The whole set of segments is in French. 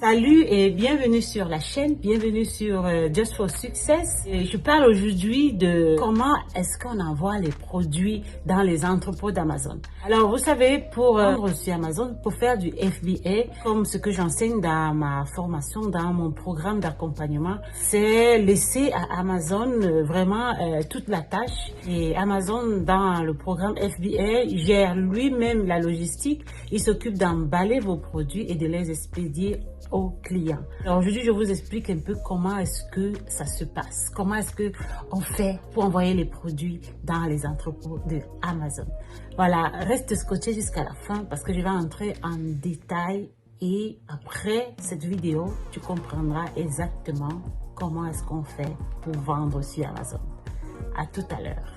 Salut et bienvenue sur la chaîne, bienvenue sur Just for Success. Et je parle aujourd'hui de comment est-ce qu'on envoie les produits dans les entrepôts d'Amazon. Alors vous savez, pour vendre sur Amazon, pour faire du FBA, comme ce que j'enseigne dans ma formation, dans mon programme d'accompagnement, c'est laisser à Amazon vraiment toute la tâche. Et Amazon, dans le programme FBA, gère lui-même la logistique. Il s'occupe d'emballer vos produits et de les expédier aux clients. Alors aujourd'hui, je vous explique un peu comment est-ce que ça se passe. Comment est-ce que on fait pour envoyer les produits dans les entrepôts de Amazon. Voilà, reste scotché jusqu'à la fin parce que je vais entrer en détail et après cette vidéo, tu comprendras exactement comment est-ce qu'on fait pour vendre sur Amazon. À tout à l'heure.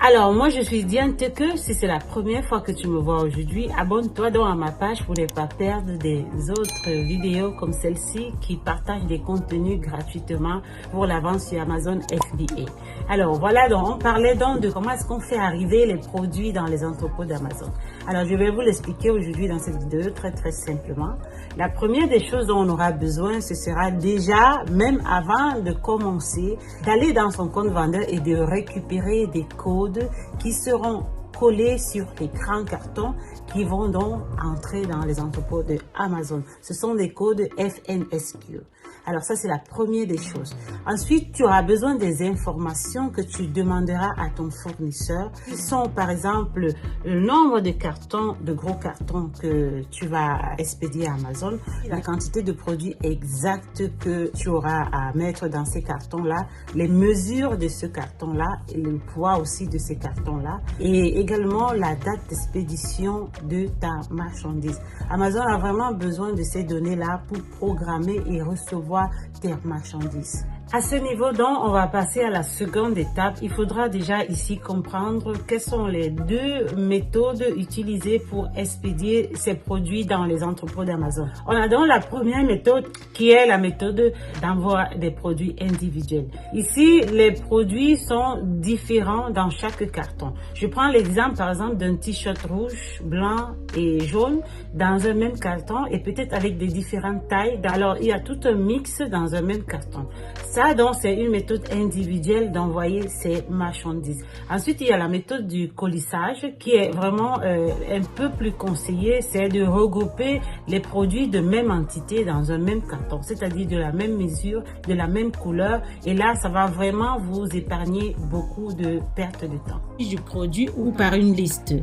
Alors, moi, je suis Diane Teke. Si c'est la première fois que tu me vois aujourd'hui, abonne-toi donc à ma page pour ne pas perdre des autres vidéos comme celle-ci qui partagent des contenus gratuitement pour la vente sur Amazon FBA. Alors, voilà, donc on parlait donc de comment est-ce qu'on fait arriver les produits dans les entrepôts d'Amazon. Alors, je vais vous l'expliquer aujourd'hui dans cette vidéo très simplement. La première des choses dont on aura besoin, ce sera déjà, même avant de commencer, d'aller dans son compte vendeur et de récupérer des codes qui seront collés sur les grands cartons qui vont donc entrer dans les entrepôts de Amazon. Ce sont des codes FNSQ. Alors ça, c'est la première des choses. Ensuite, tu auras besoin des informations que tu demanderas à ton fournisseur. Qui sont par exemple le nombre de cartons, de gros cartons que tu vas expédier à Amazon, la quantité de produits exacts que tu auras à mettre dans ces cartons-là, les mesures de ce carton-là et le poids aussi de ces cartons-là et également la date d'expédition de ta marchandise. Amazon a vraiment besoin de ces données-là pour programmer et recevoir tes marchandises. À ce niveau donc, on va passer à la seconde étape. Il faudra déjà ici comprendre quelles sont les deux méthodes utilisées pour expédier ces produits dans les entrepôts d'Amazon. On a donc la première méthode qui est la méthode d'envoi des produits individuels. Ici, les produits sont différents dans chaque carton. Je prends l'exemple par exemple d'un t-shirt rouge, blanc et jaune dans un même carton et peut-être avec des différentes tailles. Alors, il y a tout un mix dans un même carton. Ça, donc, c'est une méthode individuelle d'envoyer ces marchandises. Ensuite, il y a la méthode du colissage qui est vraiment un peu plus conseillée. C'est de regrouper les produits de même entité dans un même carton, c'est-à-dire de la même mesure, de la même couleur. Et là, ça va vraiment vous épargner beaucoup de pertes de temps. Du produit ou par une liste.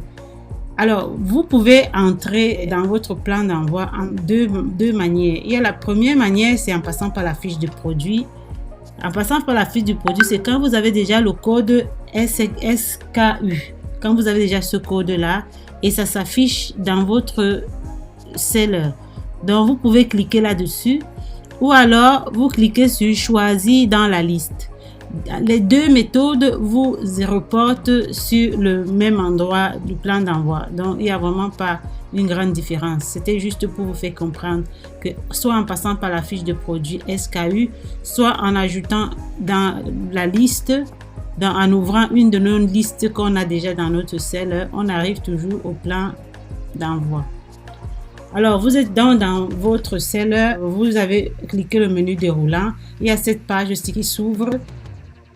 Alors, vous pouvez entrer dans votre plan d'envoi en deux manières. Il y a la première manière, c'est en passant par la fiche de produit. En passant par la fiche du produit, c'est quand vous avez déjà le code SKU. Quand vous avez déjà ce code-là et ça s'affiche dans votre seller. Donc, vous pouvez cliquer là-dessus ou alors vous cliquez sur Choisir dans la liste. Les deux méthodes vous reportent sur le même endroit du plan d'envoi. Donc, il n'y a vraiment pas une grande différence. C'était juste pour vous faire comprendre que soit en passant par la fiche de produit SKU, soit en ajoutant dans la liste, en ouvrant une de nos listes qu'on a déjà dans notre seller, on arrive toujours au plan d'envoi. Alors, vous êtes dans votre seller, vous avez cliqué le menu déroulant. Il y a cette page aussi qui s'ouvre.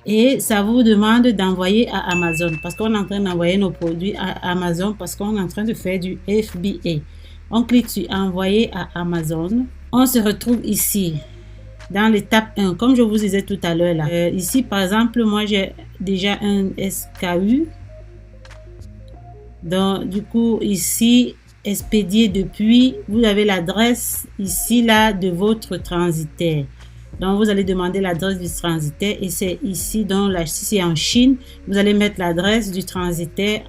Et ça vous demande d'envoyer à Amazon parce qu'on est en train d'envoyer nos produits à Amazon parce qu'on est en train de faire du FBA. On clique sur envoyer à Amazon. On se retrouve ici dans l'étape 1 comme je vous disais tout à l'heure là. Ici par exemple, moi j'ai déjà un SKU. Donc du coup ici expédié depuis, vous avez l'adresse ici là de votre transitaire. Donc, vous allez demander l'adresse du transitaire et c'est ici, donc là, si c'est en Chine, vous allez mettre l'adresse du transitaire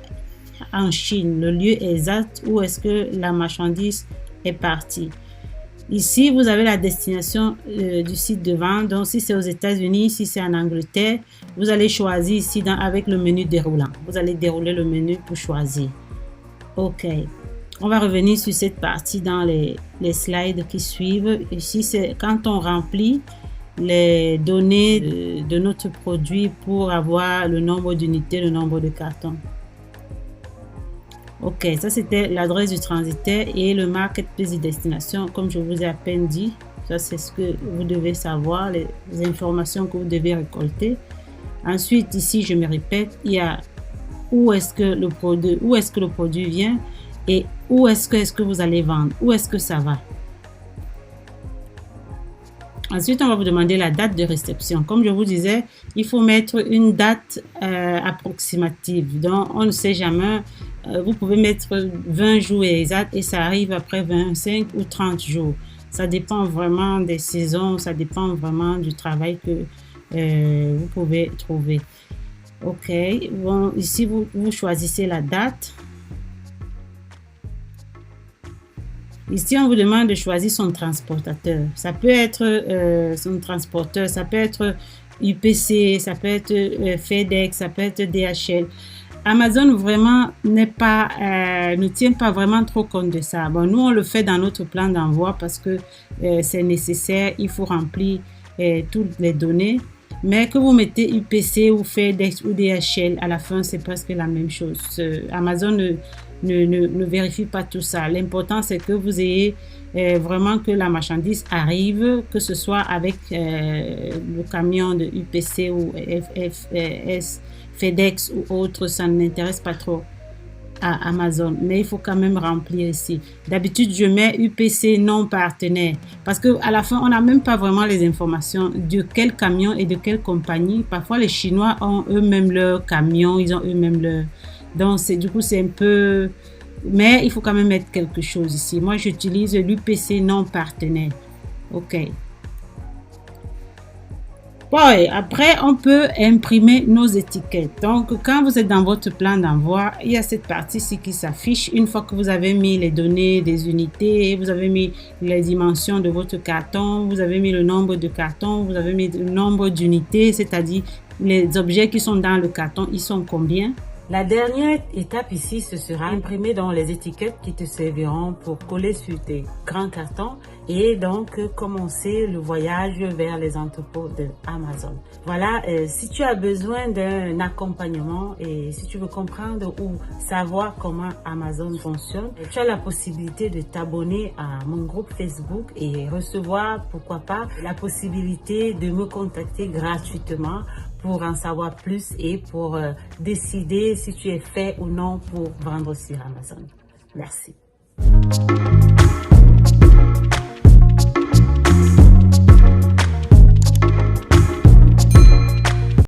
en Chine, le lieu exact où est-ce que la marchandise est partie. Ici, vous avez la destination du site de vente. Donc, si c'est aux États-Unis, si c'est en Angleterre, vous allez choisir ici avec le menu déroulant. Vous allez dérouler le menu pour choisir. OK. On va revenir sur cette partie dans les slides qui suivent. Ici, c'est quand on remplit les données de notre produit pour avoir le nombre d'unités, le nombre de cartons. Ok, ça c'était l'adresse du transitaire et le marketplace de destination, comme je vous ai à peine dit. Ça c'est ce que vous devez savoir, les informations que vous devez récolter. Ensuite, ici, je me répète, il y a où est-ce que le produit vient et où est-ce que vous allez vendre, où est-ce que ça va. Ensuite, on va vous demander la date de réception. Comme je vous disais, il faut mettre une date approximative. Donc, on ne sait jamais. Vous pouvez mettre 20 jours exacts et ça arrive après 25 ou 30 jours. Ça dépend vraiment des saisons, ça dépend vraiment du travail que vous pouvez trouver. Ok, bon, ici, vous choisissez la date. Ici, on vous demande de choisir son transportateur. Ça peut être son transporteur, ça peut être UPC, ça peut être FedEx, ça peut être DHL. Amazon vraiment ne tient pas vraiment trop compte de ça. Bon, nous, on le fait dans notre plan d'envoi parce que c'est nécessaire. Il faut remplir toutes les données. Mais que vous mettez UPC ou FedEx ou DHL, à la fin, c'est presque la même chose. Amazon ne vérifie pas tout ça. L'important, c'est que vous ayez vraiment que la marchandise arrive, que ce soit avec le camion de UPC ou FedEx ou autre, ça ne m'intéresse pas trop à Amazon, mais il faut quand même remplir ici. D'habitude, je mets UPC non partenaire parce que à la fin, on n'a même pas vraiment les informations de quel camion et de quelle compagnie. Parfois, les Chinois ont eux-mêmes leur camion, ils ont eux-mêmes leur... Donc, du coup, c'est un peu... Mais il faut quand même mettre quelque chose ici. Moi, j'utilise l'UPC non partenaire. OK. Bon, et après, on peut imprimer nos étiquettes. Donc, quand vous êtes dans votre plan d'envoi, il y a cette partie-ci qui s'affiche. Une fois que vous avez mis les données des unités, vous avez mis les dimensions de votre carton, vous avez mis le nombre de cartons, vous avez mis le nombre d'unités, c'est-à-dire les objets qui sont dans le carton, ils sont combien? La dernière étape ici, ce sera imprimer dans les étiquettes qui te serviront pour coller sur tes grands cartons et donc commencer le voyage vers les entrepôts de Amazon. Voilà, si tu as besoin d'un accompagnement et si tu veux comprendre ou savoir comment Amazon fonctionne, tu as la possibilité de t'abonner à mon groupe Facebook et recevoir, pourquoi pas, la possibilité de me contacter gratuitement pour en savoir plus et pour décider si tu es fait ou non pour vendre sur Amazon. Merci.